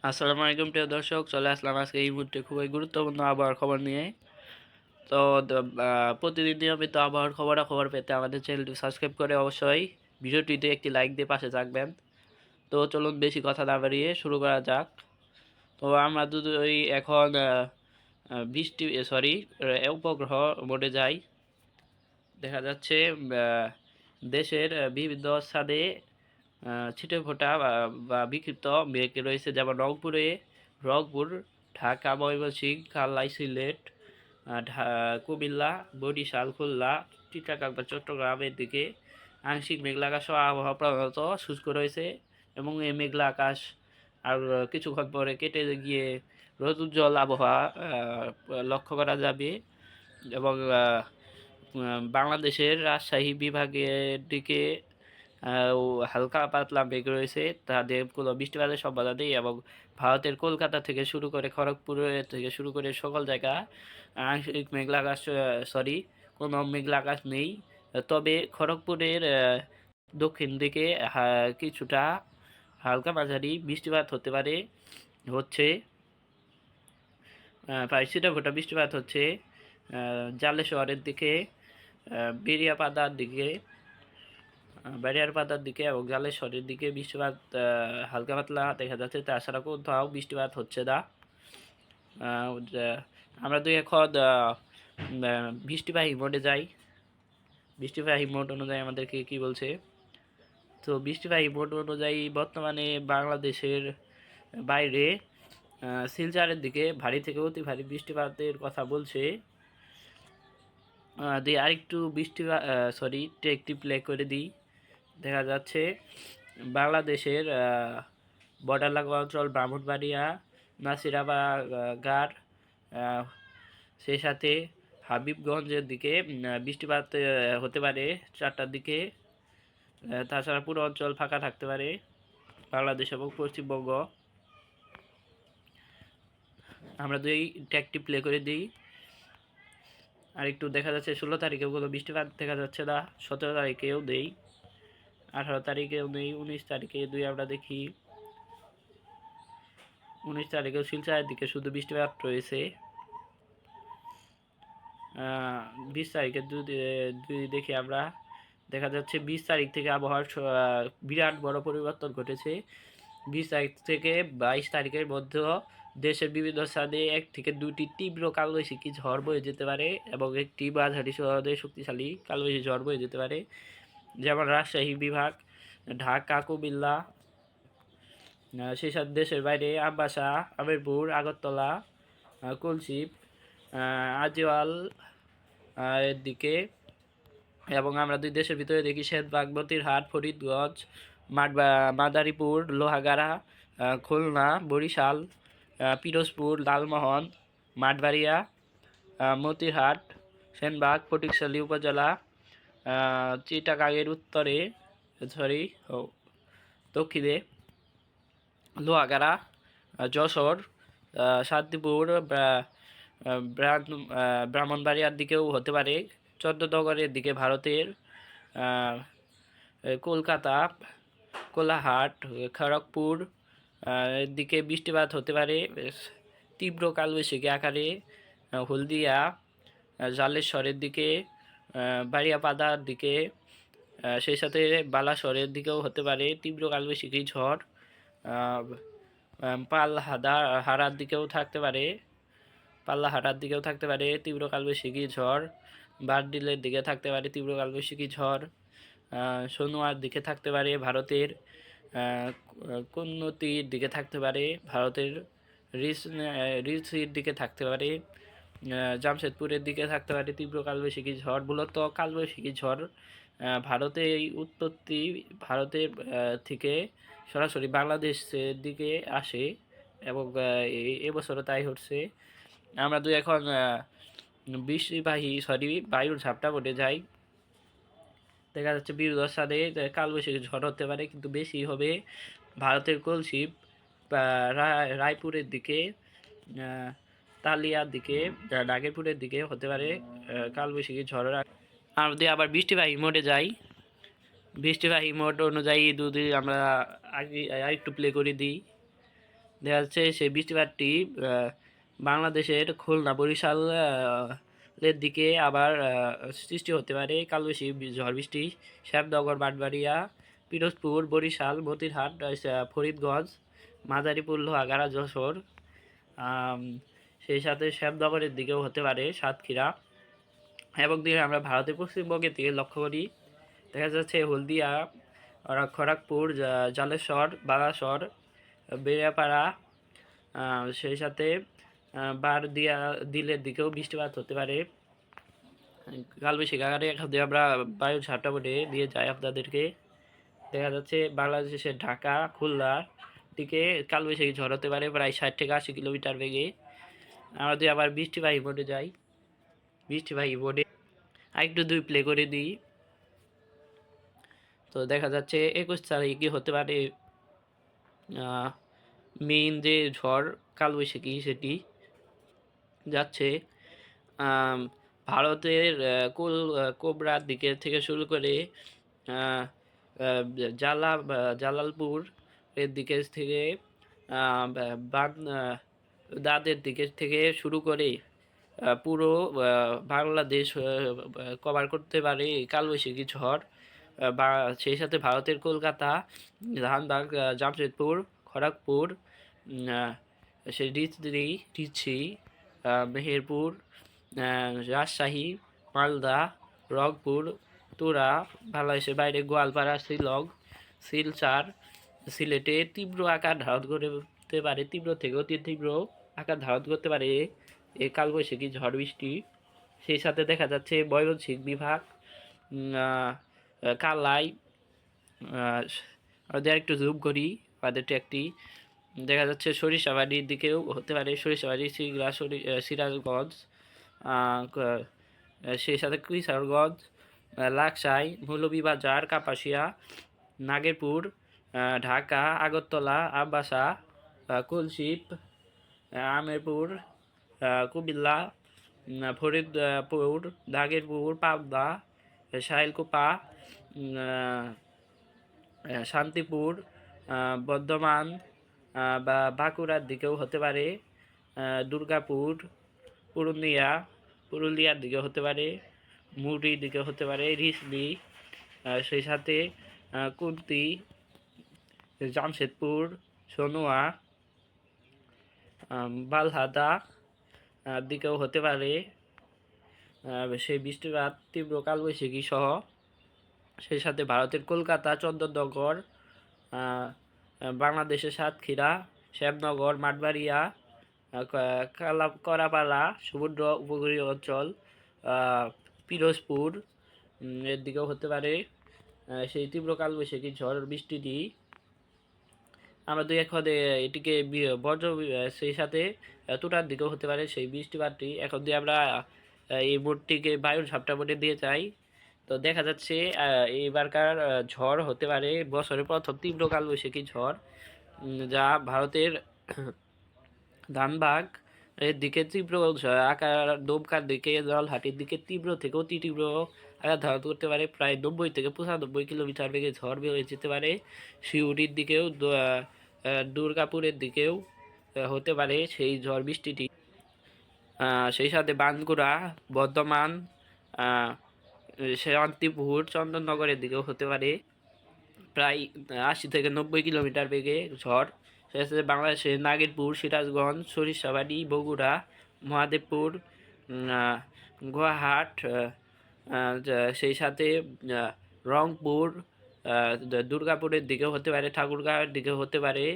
আসসালামু আলাইকুম প্রিয় দর্শক, চলে আসলাম আজকে এই মুহূর্তে খুবই গুরুত্বপূর্ণ আবহাওয়ার খবর নিয়ে। তো প্রতিদিন নিয়মিত আবহাওয়ার খবর পেতে আমাদের চ্যানেলটি সাবস্ক্রাইব করে অবশ্যই ভিডিওটিতে একটি লাইক দিয়ে পাশে থাকবেন। তো চলুন বেশি কথা না বাড়িয়ে শুরু করা যাক। তো আমরা দুটোই এখন বৃষ্টি উপগ্রহ মোডে যাই। দেখা যাচ্ছে দেশের বিভিন্ন স্থানে ছিটেফোঁটা বা বিক্ষিপ্ত মেঘ রয়েছে, যেমন রংপুর, ঢাকা, ময়মনসিংহ, কালাই, সিলেট, কুমিল্লা, বরিশাল, খুলনা, চিটাগাং বা চট্টগ্রামের দিকে আংশিক মেঘলা আকাশ ও আবহাওয়া প্রধানত শুষ্ক রয়েছে এবং এই মেঘলা আকাশ আর কিছুক্ষণ পরে কেটে গিয়ে রোদুজ্জ্বল আবহাওয়া লক্ষ্য করা যাবে। এবং বাংলাদেশের রাজশাহী বিভাগের দিকে হালকা পাতলা মেঘ রয়েছে, তাদের কোনো বৃষ্টিপাতের সম্ভাবনা নেই। এবং ভারতের কলকাতা থেকে শুরু করে খড়গপুর থেকে শুরু করে সকল জায়গা আংশিক মেঘলা আকাশ, কোনো মেঘলা আকাশ নেই। তবে খড়গপুরের দক্ষিণ দিকে কিছুটা হালকা মাঝারি বৃষ্টিপাত হতে পারে, হচ্ছে প্রায় ছিটেফোঁটা বৃষ্টিপাত হচ্ছে জালেশ্বরের দিকে, বেরিয়ার পাতার দিকে এবং জালেশ্বরের দিকে বৃষ্টিপাত হালকা পাতলা দেখা যাচ্ছে, তাছাড়া কোথাও বৃষ্টিপাত হচ্ছে না। আমরা দুই এখন বৃষ্টিবাহী মোডে যাই। বৃষ্টিবাহী মোড অনুযায়ী আমাদেরকে কি বলছে? তো বৃষ্টিবাহী মোড অনুযায়ী বর্তমানে বাংলাদেশের বাইরে শিলচরের দিকে ভারী থেকে অতি ভারী বৃষ্টিপাতের কথা বলছে। দিয়ে আরেকটু একটি প্লে করে দিই। দেখা যাচ্ছে বাংলাদেশের বর্ডার লাগোয়া অঞ্চল ব্রাহ্মণবাড়িয়া, নাসিরাবাদ, সেই সাথে হাবিবগঞ্জের দিকে বৃষ্টিপাত হতে পারে 4টার দিকে। তাছাড়া পুরো অঞ্চল ফাঁকা থাকতে পারে বাংলাদেশ এবং পশ্চিমবঙ্গ। আমরা দুই ট্যাগটি প্লে করে দিই। আর একটু দেখা যাচ্ছে 16 তারিখেও কোনো বৃষ্টিপাত দেখা যাচ্ছে না, 17 তারিখেও নেই, 18 তারিখেও নেই, 19 তারিখে দুই আমরা দেখি। 19 তারিখেও শিলচরের দিকে শুধু বৃষ্টিপাত রয়েছে। 20 তারিখে দুই দেখি আমরা, দেখা যাচ্ছে 20 তারিখ থেকে আবহাওয়ার বিরাট বড় পরিবর্তন ঘটেছে। 20 তারিখ থেকে 22 তারিখের মধ্যে দেশের বিভিন্ন স্থানে 1 থেকে 2টি তীব্র কালবৈশাখী ঝড় বয়ে যেতে পারে এবং একটি মাঝারি শক্তিশালী কালবৈশাখী ঝড় বয়ে যেতে পারে, যেমন রাজশাহী বিভাগ, ঢাকা, কুমিল্লা, সেই সাথে দেশের বাইরে আমবাসা, আমিরপুর, আগরতলা, কুলশিপ, আজিওয়াল এর দিকে। এবং আমরা দুই দেশের ভিতরে দেখি শেরবাগ, মতিরহাট, ফরিদগঞ্জ, মাদারীপুর, লোহাগাড়া, খুলনা, বরিশাল, পিরোজপুর, লালমোহন, মাঠবাড়িয়া, মতিরহাট, সেনবাগ, ফটিকছড়ি উপজেলা, চিটাগাংয়ের উত্তরে দক্ষিণে লোহাগাড়া, যশোর, শান্তিপুর, ব্রাহ্মণবাড়িয়ার দিকেও হতে পারে, চন্দ্রনগরের দিকে ভারতের, কলকাতা, কোলাহাট, খড়গপুর এর দিকে বৃষ্টিপাত হতে পারে তীব্র কালবৈশাখী আকারে। হলদিয়া, জালেশ্বরের দিকে, বাড়িয়াপাদার দিকে, সেই সাথে বালাসরের দিকেও হতে পারে তীব্র কালবৈশাখী ঝড়। পাল্লাহারার দিকেও থাকতে পারে তীব্র কালবৈশাখী ঝড়। বারডিলের দিকে থাকতে পারে তীব্র কালবৈশাখী ঝড়। সোনুয়ার দিকে থাকতে পারে ভারতের, কুন্নতির দিকে থাকতে পারে ভারতের, রিসির দিকে থাকতে পারে, জামশেদপুরের দিকে থাকতে পারে তীব্র কালবৈশাখী ঝড়। মূলত কালবৈশাখী ঝড় ভারতের থেকে সরাসরি বাংলাদেশের দিকে আসে এবং এবছরও তাই হচ্ছে। আমরা এখন বায়ুর ঝাপটা বটে যাই। দেখা যাচ্ছে বিরোধ সাথে কালবৈশাখী ঝড় হতে পারে, কিন্তু বেশি হবে ভারতের কলশিপ, রায়পুরের দিকে, তালিয়ার দিকে, নাগেরপুরের দিকে হতে পারে কালবৈশাখী ঝড়। আর যদি আবার বৃষ্টিবাহী মোডে যাই, বৃষ্টিবাহী মোড অনুযায়ী যদি আমরা আগে আরেকটু প্লে করে দিই, দেখা যাচ্ছে সেই বৃষ্টিপাতটি বাংলাদেশের খুলনা বরিশাল এর দিকে আবার সৃষ্টি হতে পারে কালবৈশাখী ঝড় বৃষ্টি। শ্যামনগর, বাঁশবাড়িয়া, পিরোজপুর, বরিশাল, মতিরহাট, ফরিদগঞ্জ, মাদারীপুর, লোহাগাড়া, যশোর, আম, সেই সাথে শ্যামনগরের দিকেও হতে পারে, সাতক্ষীরা। এবং দিকে আমরা ভারতের পশ্চিমবঙ্গের দিকে লক্ষ্য করি, দেখা যাচ্ছে হলদিয়া, খড়গপুর, জালেশ্বর, বালাসর, বেড়াপাড়া, সেই সাথে বারদিয়া দিলের দিকেও বৃষ্টিপাত হতে পারে। কালবৈশাখী আকারে এখন আমরা বায়ুর ঝাপটা বলে দিয়ে যাই আপনাদেরকে। দেখা যাচ্ছে বাংলাদেশের ঢাকা, খুলনার দিকে কালবৈশাখী ঝড় হতে পারে প্রায় 60 থেকে 80 কিলোমিটার বেগে। আমরা যদি আবার বৃষ্টিবাহী মোডে যাই, বৃষ্টিবাহী মোডে আরেকটু দুই প্লে করে দিই, তো দেখা যাচ্ছে 21 তারিখে হতে পারে মেইন যে ঝড় কালবৈশাখী সেটি যাচ্ছে ভারতের কোবরার দিকে থেকে শুরু করে জালালপুর এর দিকে থেকে দাঁতের দিকে থেকে শুরু করে পুরো বাংলাদেশ কভার করতে পারে কালবৈশাখী ঝড়। বা সেই সাথে ভারতের কলকাতা, ধানবাদ, জামশেদপুর, খড়গপুর, সেই রিচি, মেহেরপুর, রাজশাহী, মালদা, রংপুর, তুরা, বাংলাদেশের বাইরে গোয়ালপাড়া, শিলচর, সিলেটে তীব্র আকার ধারণ করতে পারে, তীব্র থেকে অতি তীব্র আকার ধারণ করতে পারে এই কালবৈশাখী ঝড় বৃষ্টি। সেই সাথে দেখা যাচ্ছে ময়মনসিংহ বিভাগ, কালাই, আমাদের একটু জুম করি আমাদের ট্র্যাকটি, দেখা যাচ্ছে সরিষাবাড়ির দিকেও হতে পারে, সরিষাবাড়ি, সিরাজগঞ্জ, সেই সাথে কিশোরগঞ্জ, লাকসাই, মৌলভীবাজার, কাপাসিয়া, নাগেরপুর, ঢাকা, আগরতলা, আমবাসা, কুলশিপ, আমেরপুর, কুমিল্লা, ফরিদপুর, নাগেরপুর, পাবনা, সাহেলকুপা, শান্তিপুর, বর্ধমান বা বাঁকুড়ার দিকেও হতে পারে, দুর্গাপুর, পুরুলিয়ার দিকেও হতে পারে, মুড়ির দিকে হতে পারে, রিসলি, সেই সাথে কুন্তি, জামশেদপুর, সোনোয়া, বালহাদা দিকেও হতে পারে সেই বৃষ্টিপাত তীব্র কালবৈশাখী সহ। সেই সাথে ভারতের কলকাতা, চন্দননগর, বাংলাদেশের সাতক্ষীরা, শ্যামনগর, মাঠবাড়িয়া, করাপাড়া, সমুদ্র উপকূলীয় অঞ্চল, পিরোজপুর এর দিকেও হতে পারে সেই তীব্র কালবৈশাখী ঝড় বৃষ্টিটি। আমরা দুই এখন এটিকে বজ্র, সেই সাথে তুটার দিকেও হতে পারে সেই বৃষ্টিপাতটি। এখন দিয়ে আমরা এই বোর্ডটিকে বায়ুর ঝাপটা বোর্ডে দিয়ে যাই, তো দেখা যাচ্ছে এবারকার ঝড় হতে পারে বছরের প্রথম তীব্র কালবৈশাখী ঝড়, যা ভারতের ধানবাদ এর দিকে তীব্র আকার, দমকার দিকে, জলহাটির দিকে তীব্র থেকে অতি তীব্র আকার ধারণ করতে পারে, প্রায় 90 থেকে 95 কিলোমিটার বেগে ঝড় বের হয়ে যেতে পারে। সিউড়ির দিকেও, দুর্গাপুরের দিকেও হতে পারে সেই ঝড় বৃষ্টিটি। সেই সাথে বানকুড়া, বর্ধমান, শান্তিপুর, চন্দননগরের দিকেও হতে পারে প্রায় 80 থেকে 90 কিলোমিটার বেগে ঝড়। সেই সাথে বাংলাদেশের নাগেরপুর, সিরাজগঞ্জ, সরিষাবাড়ি, বগুড়া, মহাদেবপুর, গুয়াহাট, সেই সাথে রংপুর, দুর্গাপুরের দিকেও হতে পারে, ঠাকুরগাঁওয়ের দিকেও হতে পারে,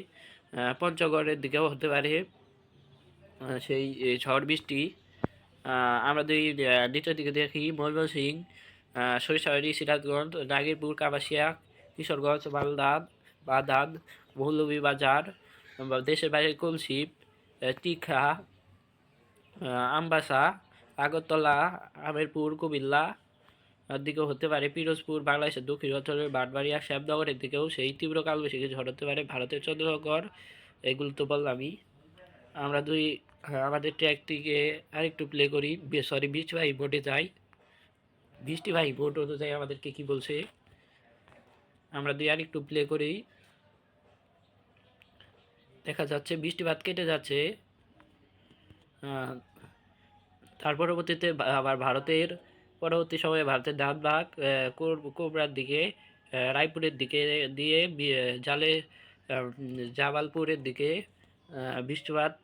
পঞ্চগড়ের দিকেও হতে পারে সেই ঝড় বৃষ্টি। আমরা যদি দ্বিতীয় দিকে দেখি, ময়মনসিংহ, সরিষাবাড়ি, সিরাজগঞ্জ, নাগেরপুর, কাপাসিয়া, কিশোরগঞ্জ, বাদান, মৌলভীবাজার, দেশের বাইরে কুলশিপ, টিখা, আমবাসা, আগরতলা, আমেরপুর, কুমিল্লা দিকেও হতে পারে, পিরোজপুর, বাংলাদেশের দক্ষিণ অঞ্চলের বাঁশবাড়িয়া, শ্যামনগরের দিকেও সেই তীব্র কালবৈশাখী ঝড় হতে পারে, ভারতের চন্দ্রনগর। এগুলো তো বললামই। আমরা আমাদের ট্র্যাকটিকে আরেকটু প্লে করি, বৃষ্টিবাহী বোর্ডে যাই, বৃষ্টিবাহী বোর্ড অনুযায়ী আমাদেরকে কি বলছে আমরা আরেকটু প্লে করি। দেখা যাচ্ছে বৃষ্টিপাত কেটে যাচ্ছে। আহ, তার পরবর্তীতে আবার ভারতের পরবর্তী সময়ে ভারতের ধানবাদ কোবরার দিকে, রায়পুরের দিকে দিয়ে জালে জামালপুরের দিকে বৃষ্টিপাত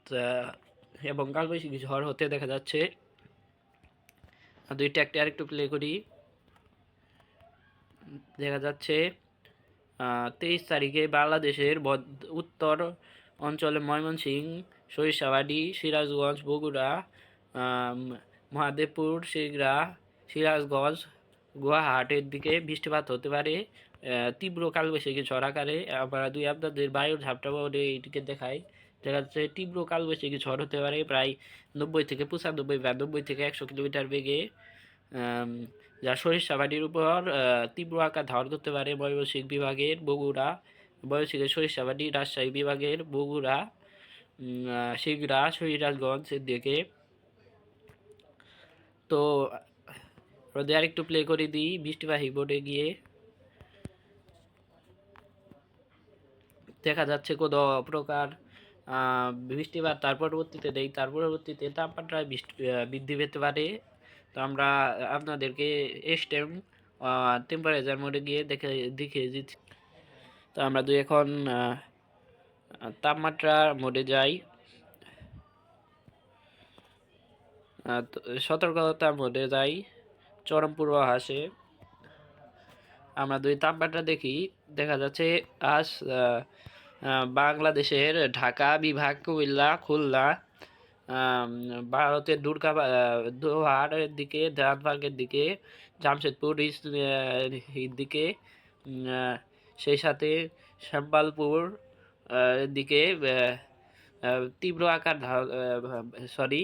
এবং কালবৈশাখী ঝড় হতে দেখা যাচ্ছে। দুইটা একটা আরেকটু প্লে করি। দেখা যাচ্ছে 23 তারিখে বাংলাদেশের উত্তর অঞ্চলে ময়মনসিংহ, সরিষাবাড়ি, সিরাজগঞ্জ, বগুড়া, মহাদেবপুর, সিরাজগঞ্জ, গুয়াহাটের দিকে বৃষ্টিপাত হতে পারে। তীব্র কালবৈশাখী ঝড় আকারে। আমরা আপনাদের বায়ুর ঝাপটা বোর্ডে এইটিকে দেখাই। দেখা যাচ্ছে তীব্র কালবৈশাখী ঝড় হতে পারে প্রায় 90 থেকে 95 বা 90 থেকে 100 কিলোমিটার বেগে, যা সরিষাবাড়ির উপর তীব্র আকার ধারণ করতে পারে। ময়মনসিংহ বিভাগের বগুড়া, ময়মনসিংহের সরিষাবাড়ি, রাজশাহী বিভাগের বগুড়া, সিংড়া, সিরাজগঞ্জের দিকে। তো রোদে আরেকটু প্লে করে দিই বৃষ্টিবাহী বোর্ডে গিয়ে। দেখা যাচ্ছে কোনো প্রকার বৃষ্টিপাত তার পরবর্তীতে নেই। তার পরবর্তীতে তাপমাত্রা বৃদ্ধি পেতে পারে। তো আমরা আপনাদেরকে এক্সট্রিম টেম্পারেচার মোডে গিয়ে দেখিয়ে দিচ্ছি। তো আমরা এখন তাপমাত্রা মোডে যাই। সতর্কতা মোডে যাই। চরম পূর্বাভাসে আমরা তাপমাত্রা দেখি। দেখা যাচ্ছে আজ বাংলাদেশের ঢাকা বিভাগ, কুমিল্লা, খুলনা, ভারতের দোহারের দিকে, ধানবাগের দিকে, জামশেদপুর দিকে, সেই সাথে শ্যামবালপুর দিকে তীব্র আকার সরি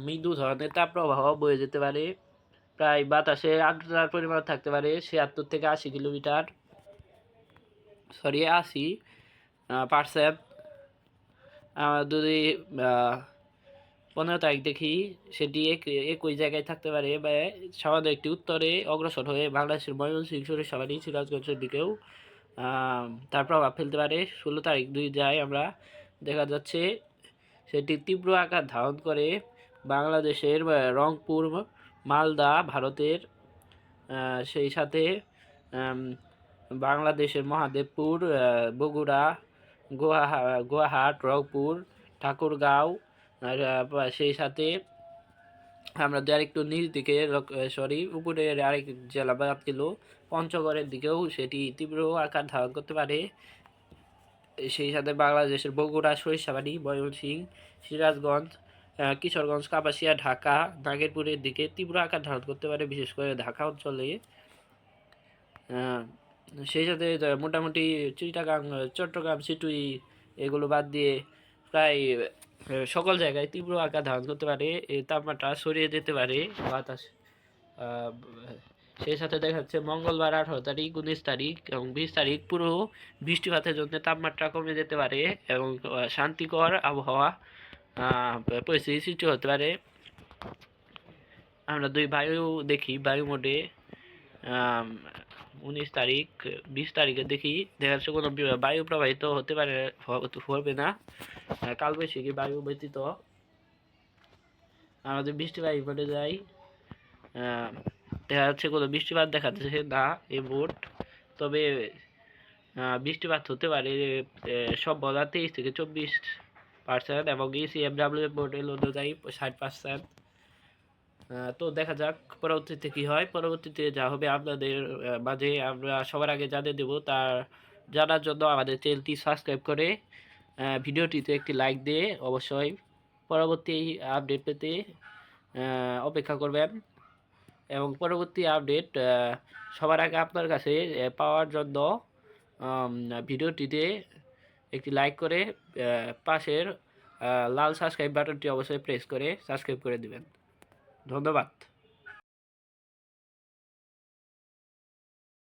মৃদু ধরনের তাপপ্রবাহ বয়ে যেতে পারে। প্রায় বাতাসে আর্দ্রতার পরিমাণ থাকতে পারে ৭৬ থেকে ৮০ কিলোমিটার, ৮০%। যদি 15 তারিখ দেখি, সেটি একই জায়গায় থাকতে পারে বা সামান্য একটি উত্তরে অগ্রসর হয়ে বাংলাদেশের ময়মনসিংহ, সরিষাবাড়ি, সিরাজগঞ্জের দিকেও তার প্রভাব ফেলতে পারে। 16 তারিখ যায় আমরা, দেখা যাচ্ছে সেটি তীব্র আকার ধারণ করে বাংলাদেশের রংপুর, মালদা, ভারতের, সেই সাথে বাংলাদেশের মহাদেবপুর, বগুড়া, গুয়াহাট, রংপুর, ঠাকুরগাঁও, সেই সাথে আমরা আরেকটু নিচ দিকে উপরের আরেক জেলা বাদ গেল, পঞ্চগড়ের দিকেও সেটি তীব্র আকার ধারণ করতে পারে। সেই সাথে বাংলাদেশের বগুড়া, সরিষাবাড়ি, ময়মনসিংহ, সিরাজগঞ্জ, কিশোরগঞ্জ, কাপাসিয়া, ঢাকা, নাগেরপুরের দিকে তীব্র আকার ধারণ করতে পারে, বিশেষ করে ঢাকা অঞ্চলে। সেই সাথে মোটামুটি চিটাগাং, চট্টগ্রাম, সিটুই এগুলো বাদ দিয়ে প্রায় সকল জায়গায় তীব্র আকার ধারণ করতে পারে। এই তাপমাত্রা ছড়িয়ে যেতে পারে বাতাস। সেই সাথে দেখা যাচ্ছে মঙ্গলবার 18 তারিখ, 19 তারিখ এবং 20 তারিখ পুরো বৃষ্টিপাতের জন্য তাপমাত্রা কমে যেতে পারে এবং শান্তিকর আবহাওয়া পরিস্থিতি সৃষ্টি হতে পারে। আমরা বায়ু দেখি, বায়ু মোডে 19 তারিখ, 20 তারিখে দেখি, দেখা যাচ্ছে কোনো বায়ু প্রবাহিত হতে পারে, হবে না, কালবৈশাখী বায়ু ব্যতীত। আমাদের বৃষ্টিবাহী মোডে যাই, দেখা যাচ্ছে কোনো বৃষ্টিপাত দেখা যাচ্ছে না এই বোর্ড। তবে বৃষ্টিপাত হতে পারে সম্ভাবনা 23 থেকে 24% এবং ECMW বোর্ডের অনুযায়ী 60%। তো দেখা যাক পরবর্তীতে কি হয়। পরবর্তীতে যা হবে আপনাদের মাঝে আমরা সবার আগে জানিয়ে দেবো। তার জানার জন্য আমাদের চ্যানেলটি সাবস্ক্রাইব করে ভিডিওটিতে একটি লাইক দিয়ে অবশ্যই পরবর্তী আপডেট পেতে অপেক্ষা করবেন। এবং পরবর্তী আপডেট সবার আগে আপনার কাছে পাওয়ার জন্য ভিডিওটিতে একটি লাইক করে পাশের লাল সাবস্ক্রাইব বাটনটি অবশ্যই প্রেস করে সাবস্ক্রাইব করে দিবেন। ধন্যবাদ।